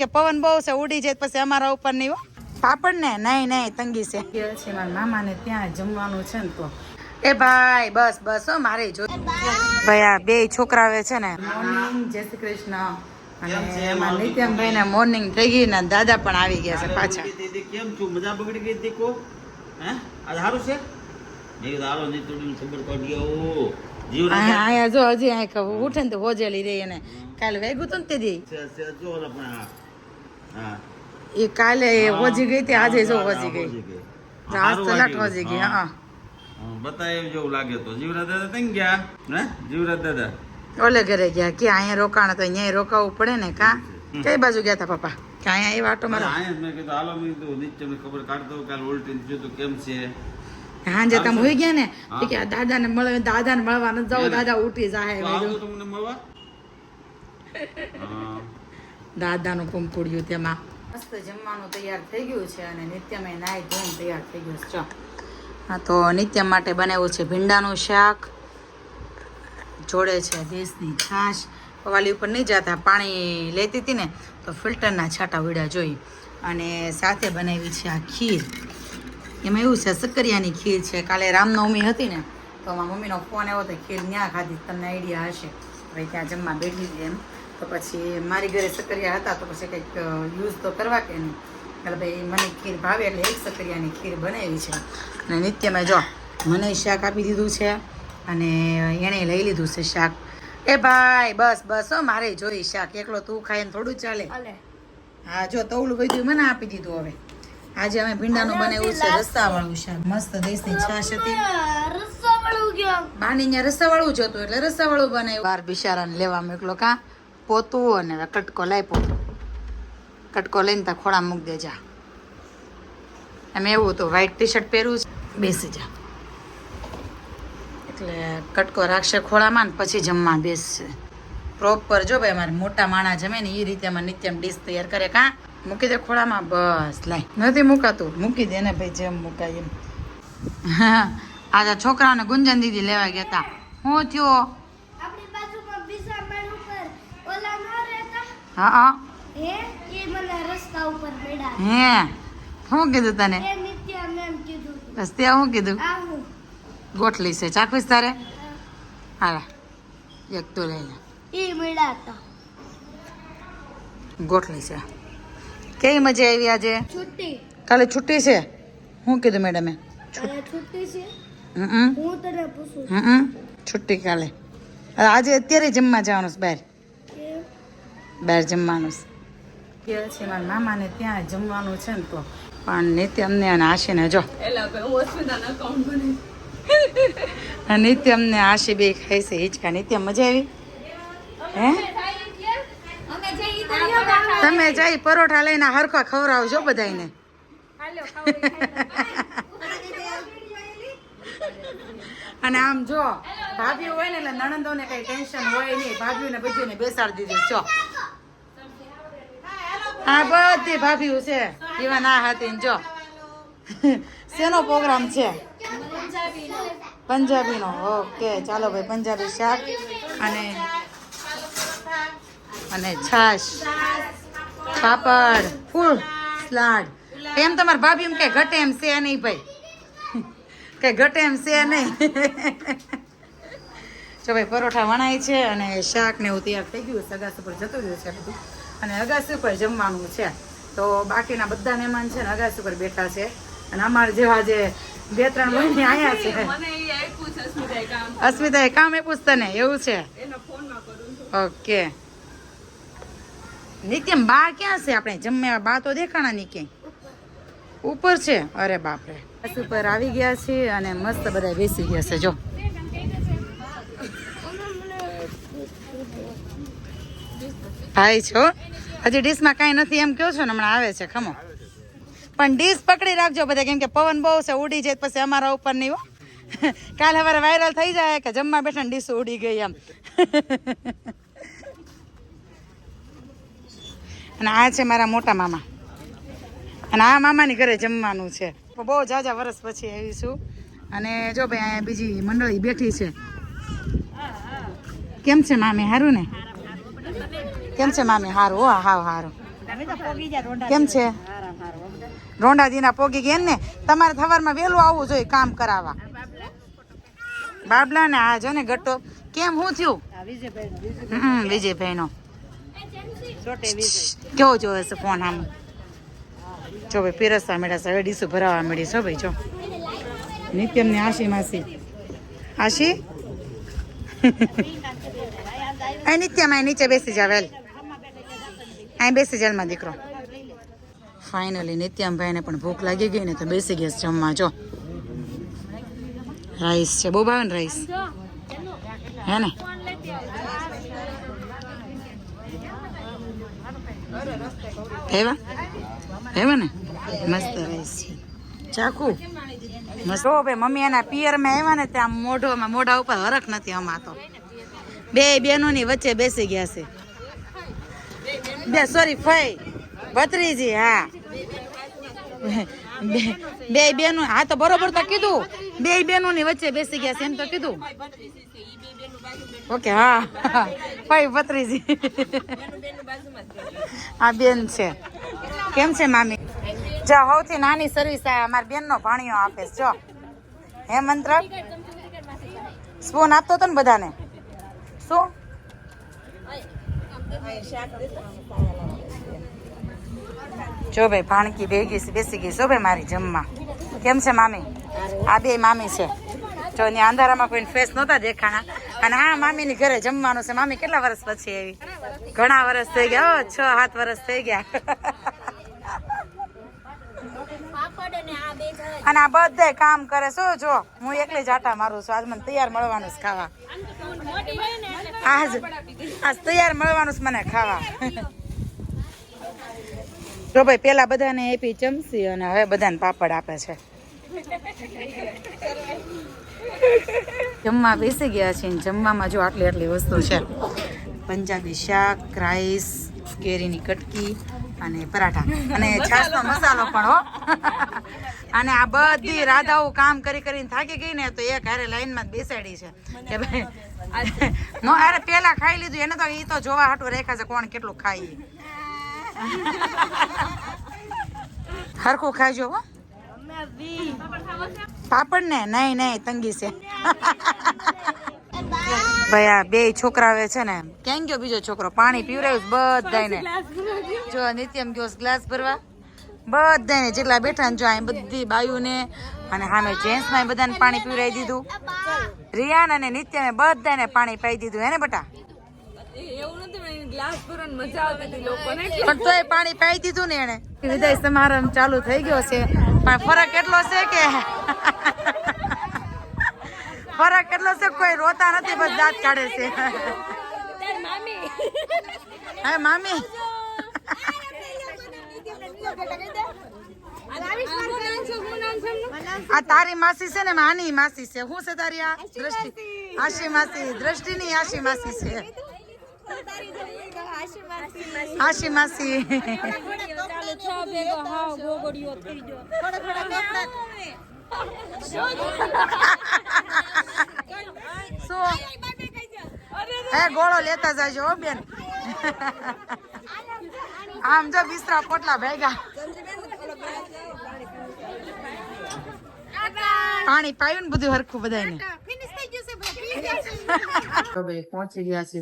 કે પવન બહુ છે ઉડી જાય પછી અમારા ઉપર નહીં હો પાપડ ને નહીં તંગી છે મારા મામા ને ત્યાં જમવાનું છે ને તો એ ભાઈ બસ બસ હો મારે જો ભાઈ આ બે છોકરા આવે છે ને મોર્નિંગ જય શ્રી કૃષ્ણ અને એમાં નિત્યમભાઈ ને મોર્નિંગ થઈ ગઈ ને દાદા પણ આવી ગયા છે પાછા કેમ છું મજા બગડી ગઈ દેખો હે આ સારું છે નહીં હાલો નહીં થોડી ખબર પડી જીવ આયા જો હજી આ ઉઠે ને તો હોજેલી રહી એને કાલે વેગું તો ને તે દી જો હા એ કાલે હોજી ગઈ તે આજે જો હોજી ગઈ આજ તો લાટ હોજી ગઈ હા બતાય જેવું લાગે તો જીવરાજ દાદા તઈ ગયા હે જીવરાજ દાદા ઓલે ઘરે ગયા કે અહીંયા રોકાણ તો અહીંયા રોકાવું પડે ને કા કઈ બાજુ ગયા તા પપ્પા કે અહીંયા એ વાટો મારો અહીંયા મેં કીધું હાલો મેં કીધું નીચે ખબર કાઢતો કાલ ઉલટી જોતું કેમ છે હાંજે તમે હોઈ ગયા ને કે દાદાને મળવા ન જાવ દાદા ઉઠી જાય તમને મળવા દાદાનું કુંપુડ્યું તેમાં મસ્ત જમવાનું તૈયાર થઈ ગયું છે અને નિત્યમે નાઈ ધોઈને તૈયાર થઈ ગયું છે હા તો નિત્ય માટે બનાવ્યું છે ભીંડાનું શાક જોડે છે દેશની છાશ પવાલી ઉપર નહીં જતા પાણી લેતી હતી ને તો ફિલ્ટરના છાંટા ઉડ્યા જોઈ અને સાથે બનાવી છે આ ખીર એમાં એવું છે સક્કરિયાની ખીર છે કાલે રામનવમી હતી ને તો મારા મમ્મીનો ફોન આવ્યો તો ખીર ન્યા ખાધી તમને આઈડિયા હશે ભાઈ ત્યાં જમવા બેઠી હતી એમ તો પછી મારી ઘરે સક્કરિયા હતા તો પછી કંઈક યુઝ તો કરવા કે નહીં એટલે ભાઈ મને ખીર ભાવે એટલે એક સક્કરિયાની ખીર બનાવી છે અને નિત્યમાં જો મને શાક આપી દીધું છે અને એણે લઈ લીધું છે શાક એ ભાઈ બસ બસ હો મારે જોઈ શાક એકલો તું ખાય ને થોડું ચાલે હા જો તવલું બધું મને આપી દીધું હવે આજે અમે ભીંડાનું બનાવ્યું છે રસ્સાવાળું શાક મસ્ત દેશની છાશ હતી બાની ત્યાં રસ્સાવાળું જ હતું એટલે રસ્સાવાળું બનાવ્યું બાર બિચારાને લેવા મોકલો કા પોતું અને કટકો લાય પોતું કટકો લઈને તા ખોળા મૂક દેજા એમ એવું હતું વ્હાઈટ ટી શર્ટ પહેરવું છે બેસી જા એટલે કટકો રાખશે ખોળામાં ને પછી જમવા બેસશે પ્રોપર જો ભાઈ અમારે મોટા માણા જમે ને એ રીતે અમારે નિત્યમ ડીશ તૈયાર કરે કાં મૂકી દે ખોળામાં બસ લાય નથી મુકાતું મૂકી દે ને ભાઈ જેમ મુકાય એમ હા આજે છોકરાઓને ગુંજન દીદી લેવા ગયા હતા હું થયો હા હે શું કીધું તને બસ ત્યાં શું કીધું ગોઠલી છે ચાખવીશ તારે હા એક તો લઈ લે ગોઠલી છે કેવી મજા આવી આજે કાલે છુટ્ટી છે શું કીધું મેડમે છુટ્ટી કાલે આજે અત્યારે જમવા જવાનું છે બહાર જમવાનું છે મારા મામાને ત્યાં જમવાનું છે ને તો પણ નિત્ય અમને અને આશીને જો નિત્ય અમને આશી બે ખાઈ છે હિંચકા નિત્ય મજા આવી હે તમે જઈ પરોઠા લઈને હરખા ખવડાવજો બધાને અને આમ જો ભાભી હોય ને એટલે નણંદોને કઈ ટેન્શન હોય નહીં ભાભીઓને બધીને બેસાડી દીધું ચો હા બધી ભાભીઓ છે એવા ના હતી જો શેનો પ્રોગ્રામ છે પંજાબીનો ઓકે ચાલો ભાઈ પંજાબી શાક અને છાશ પાપડ ફૂલ સલાડ એમ તમારા ભાભી એમ કે ઘટે એમ છે નહીં ભાઈ કે ઘટે એમ છે નહીં જો ભાઈ પરોઠા વણાય છે અને શાક ને એવું તૈયાર થઈ ગયું અગાસી ઉપર જતું રહ્યું છે બધું અને અગાસી ઉપર જમવાનું છે તો બાકીના બધા મહેમાન છે ને અગાસી ઉપર બેઠા છે અને અમારે જેવા જે 2-3 મહિને આયા છે અસ્મિતાએ કામ એ પૂછતા ને એવું છે ઓકે નિત્યમ બા ક્યાં છે આપણે જમે બા તો દેખાણા નહીં ક્યાંય ઉપર છે અરે બાપરે ઉપર આવી ગયા છે અને મસ્ત બધા બેસી ગયા છે જો ભાઈ છો હજી ડીશમાં કાંઈ નથી એમ કહો છો ને હમણાં આવે છે ખમો પણ ડીશ પકડી રાખજો બધા કેમ કે પવન બહુ છે ઉડી જાય પછી અમારા ઉપર નહીં હો કાલ સવારે વાયરલ થઈ જાય કે જમવા બેઠા ડીશ ઉડી ગઈ એમ અને આ છે મારા મોટા મામા અને આ મામાની ઘરે જમવાનું છે બહુ ઝાઝા વર્ષ પછી આવીશું અને જો ભાઈ અહીંયા બીજી મંડળી બેઠી છે કેમ છે મામી સારું ને કેમ છે મામી સારું હો હાવ સારું કેમ છે રોંડાજીના પોગી ગયા ને? તમારે સવારમાં વહેલું આવવું જોઈએ કામ કરાવવા. બાબલા ને આ જો ને ગટ્ટો કેમ શું થયું? વિજયભાઈ નો કેવો જોવે છે ફોન આમ? જો ભાઈ પીરસવા મળ્યા છે, હવે ડીશું ભરાવા મળી છો ભાઈ. જો નિત્યમ ને આશી માસી, આશી અહીં નિત્યમ અહીં નીચે બેસી જા વેલ, અહીં બેસી જાલમાં દીકરો. ફાઇનલી નિત્યમભાઈને પણ ભૂખ લાગી ગઈ ને તો બેસી ગયા છે જમવા. જો રાઈસ છે, બહુ ભાવે ને રાઈસ હે ને? હેવા ને મસ્ત રાઈસ છે. ચાકુ મસ્ત. ઓ ભાઈ મમ્મી એના પિયરમાં આવ્યા ને ત્યાં મોઢા ઉપર હરખ નથી. આમાં તો બે બેનોની વચ્ચે બેસી ગયા છે. બે સોરી ફઈ ભત્રીજી. હા બે બેનો. હા તો બરોબર તો કીધું, બે બેનોની વચ્ચે બેસી ગયા છે એમ તો કીધું. ઓકે હા ફઈ ભત્રીજી આ બેન છે. કેમ છે મામી? જો સૌથી નાની સર્વિસ અમારી બેનનો ભાણિયો આપે છે. જો હે મંત્ર સ્પૂન આપતો હતો ને બધાને. શું જો ભાઈ ભાણકી બેસી ગઈ છો ભાઈ મારી જમવા. કેમ છે મામી? આ બે મામી છે. જો ને અંધારામાં કોઈ ફેસ નહોતા દેખાણા. અને હા મામીની ઘરે જમવાનું છે. મામી કેટલા વર્ષ પછી આવી? ઘણા વર્ષ થઈ ગયા, 6-7 વર્ષ થઈ ગયા. અને આ બધા કામ કરે. શું જો હું એકલી જ આટા મારું છું. આજ મને તૈયાર મળવાનું છે ખાવા. આજ તૈયાર મળવાનું છે મને ખાવા. જો ભાઈ પેલા બધાને આપી ચમચી અને હવે બધાને પાપડ આપે છે. જમવા બેસી ગયા છે. જમવામાં જો આટલી વસ્તુ છે. પંજાબી શાક, રાઈસ, કેરીની કટકી અને પરાઠા અને છાશનો મસાલો પણ હો. અને આ બધી રાધાઓ કામ કરીને થાકી ગઈ ને તો એક હારે લાઈનમાં જ બેસાડી છે કે ભાઈ નો અરે પેલા ખાઈ લીધું. એને તો ઈ તો જોવા હાટું રેખા છે કોણ કેટલું ખાઈ. હરખું ખાજો હો. પાપડ ને નહીં તંગી છે. ભાઈ આ બે છોકરાવે છે ને. ક્યાં ગયો બીજો છોકરો? પાણી પીવરાયું બધાને. જો નિત્યમ ગયો ગ્લાસ ભરવા. બધાને જેટલા બેઠા ને જો અહીં બધી બાયુને અને સામે જેન્ટ્સમાં બધાને પાણી પીવરાઈ દીધું. રિયાન અને નિત્યમે બધાને પાણી પાઈ દીધું હે ને બેટા? પણ તોય પાણી પાઈ દીધું ને એને. વિદાય સમારંભ ચાલુ થઈ ગયો છે પણ ફરક એટલો છે કે કોઈ રોતા નથી, બસ દાંત કાઢે છે. હે મામી આ તારી માસી છે ને? આની માસી છે. શું છે તારી? આ દ્રષ્ટિ આશી માસી. દ્રષ્ટિની આશી માસી છે. આશી માસી. હે ગોળો લેતા જાજો હો બેન. આમ જો બિસ્તરા પોટલા ભેગા. પાણી પાયું ને બધું હરખું બધાને. પહોંચી ગયા છે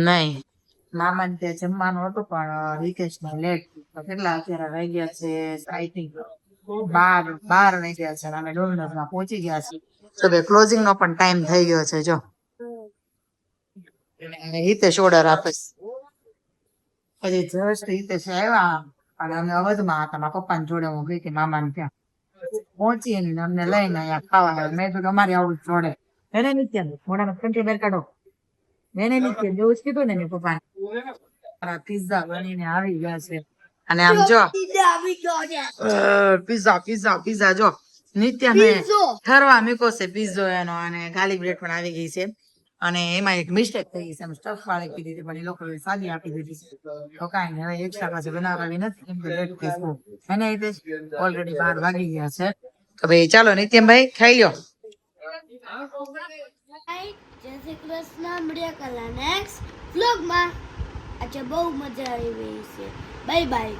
નહીં મામા ને ત્યાં જમવાનું હતું પણ રિકેશ માં લેટ. કેટલા અત્યારે વાગ્યા છે? આઈ થિંક 12 વાગ્યા છે. અમે ડોમિનોઝ માં પહોંચી ગયા છીએ. તો ભાઈ ક્લોઝિંગ નો પણ ટાઈમ થઈ ગયો છે. જો હિતેશ ઓર્ડર આપે હજી જસ્ટ હિતેશ આવ્યા અને અમે અવધમાં હતા. મારા પપ્પા જોડે હું ગઈ કે મામા ને ત્યાં પહોંચી ને અમને લઈને અહીંયા ખાવા. મેં તો અમારી આવું જોડે એને નિત્ય મોઢામાં કંઠી બેર કાઢો. એને નિત્ય જેવું જ કીધું ને એની પપ્પા. પિઝા બનીને આવી ગયા છે. અને આમ જો પિઝા જો નિત્ય મેં ઠરવા મૂક્યો છે પિઝો એનો. અને ગાર્લિક બ્રેડ પણ આવી ગઈ છે. અને એમાં એક મિસ્ટેક થઈ ગઈ છે. એમ સ્ટફ વાળી કીધી હતી પણ એ લોકો સાદી આપી દીધી છે. તો કાંઈ નહીં, હવે એક્સ્ટ્રા પાછું બનાવવાની નથી કેમ કે લેટ પીસ એને ઓલરેડી 12 વાગી ગયા છે. તો ભાઈ ચાલો નિત્યમભાઈ ખાઈ લ્યો. જય શ્રી કૃષ્ણ. મળ્યા કલા નેક્સ્ટ વ્લોગમાં. આજે બહુ મજા આવી છે. Bye bye.